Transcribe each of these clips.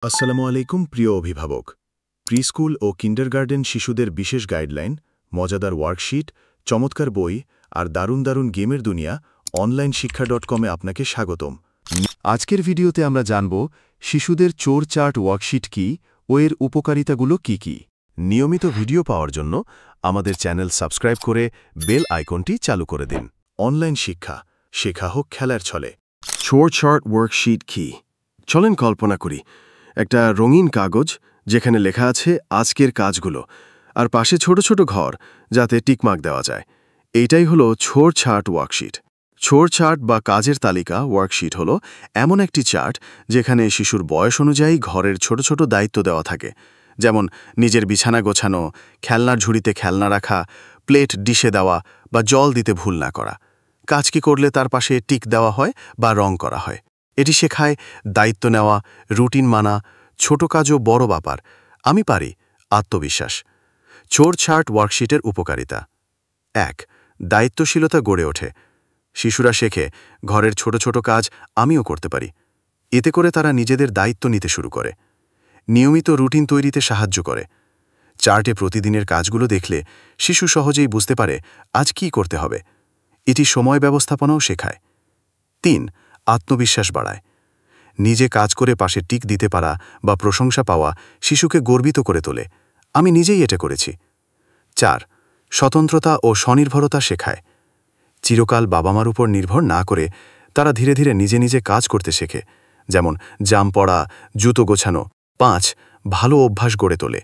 আসসালামু আলাইকুম প্রিয় অভিভাবক। প্রিস্কুল ও কিন্ডারগার্টেন শিশুদের বিশেষ গাইডলাইন, মজাদার ওয়ার্কশিট, চমৎকার বই আর দারুণ দারুণ গেমের দুনিয়া অনলাইন শিক্ষা.com-এ আপনাকে স্বাগতম। আজকের ভিডিওতে আমরা জানব শিশুদের চোর চার্ট ওয়ার্কশিট কি ও এর উপকারিতাগুলো কি কি। নিয়মিত ভিডিও পাওয়ার জন্য আমাদের চ্যানেল সাবস্ক্রাইব করে বেল আইকনটি চালু করে দিন। অনলাইন শিক্ষা শেখা হোক খেলার ছলে। চোর চার্ট ওয়ার্কশিট কি? চলেন কল্পনা করি একটা রঙিন কাগজ যেখানে লেখা আছে আজকের কাজগুলো, আর পাশে ছোট ছোট ঘর যাতে টিকমার্ক দেওয়া যায়। এইটাই হলো চোর চার্ট ওয়ার্কশিট। চোর চার্ট বা কাজের তালিকা ওয়ার্কশিট হলো এমন একটি চার্ট যেখানে শিশুর বয়স অনুযায়ী ঘরের ছোট ছোট দায়িত্ব দেওয়া থাকে, যেমন নিজের বিছানা গোছানো, খেলনার ঝুড়িতে খেলনা রাখা, প্লেট ডিশে দেওয়া বা জল দিতে ভুল না করা। কাজ কি করলে তার পাশে টিক দেওয়া হয় বা রং করা হয়। এটি শেখায় দায়িত্ব নেওয়া, রুটিন মানা, ছোট কাজও বড় ব্যাপার, আমি পারি, আত্মবিশ্বাস। চোর চার্ট ওয়ার্কশিটের উপকারিতা: ১. দায়িত্বশীলতা গড়ে ওঠে। শিশুরা শেখে ঘরের ছোট ছোট কাজ আমিও করতে পারি। এতে করে তারা নিজেদের দায়িত্ব নিতে শুরু করে। নিয়মিত রুটিন তৈরিতে সাহায্য করে। চার্টে প্রতিদিনের কাজগুলো দেখলে শিশু সহজেই বুঝতে পারে আজ কী করতে হবে। এটি সময় ব্যবস্থাপনাও শেখায়। ৩. আত্মবিশ্বাস বাড়ায়। নিজে কাজ করে পাশে টিক দিতে পারা বা প্রশংসা পাওয়া শিশুকে গর্বিত করে তোলে, আমি নিজেই এটা করেছি। ৪. স্বতন্ত্রতা ও স্বনির্ভরতা শেখায়। চিরকাল বাবা মার উপর নির্ভর না করে তারা ধীরে ধীরে নিজে নিজে কাজ করতে শেখে, যেমন জাম পড়া, জুতো গোছানো। ৫. ভালো অভ্যাস গড়ে তোলে,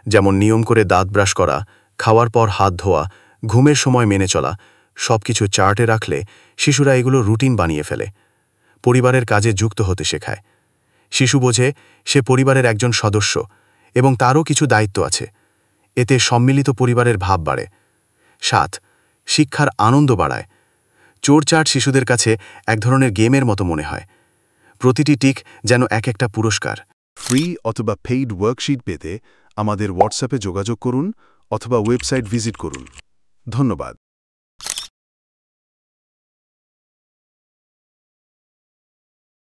যেমন নিয়ম করে দাঁত ব্রাশ করা, খাওয়ার পর হাত ধোয়া, ঘুমের সময় মেনে চলা। সবকিছু চার্টে রাখলে শিশুরা এগুলো রুটিন বানিয়ে ফেলে। পরিবারের কাজে যুক্ত হতে শেখায়। শিশু বোঝে সে পরিবারের একজন সদস্য এবং তারও কিছু দায়িত্ব আছে। এতে সম্মিলিত পরিবারের ভাব বাড়ে। ৭. শিক্ষার আনন্দ বাড়ায়। চোর চার্ট শিশুদের কাছে এক ধরনের গেমের মতো মনে হয়। প্রতিটি টিক যেন এক একটা পুরস্কার। ফ্রি অথবা পেইড ওয়ার্কশিট পেতে আমাদের হোয়াটসঅ্যাপে যোগাযোগ করুন অথবা ওয়েবসাইট ভিজিট করুন। ধন্যবাদ।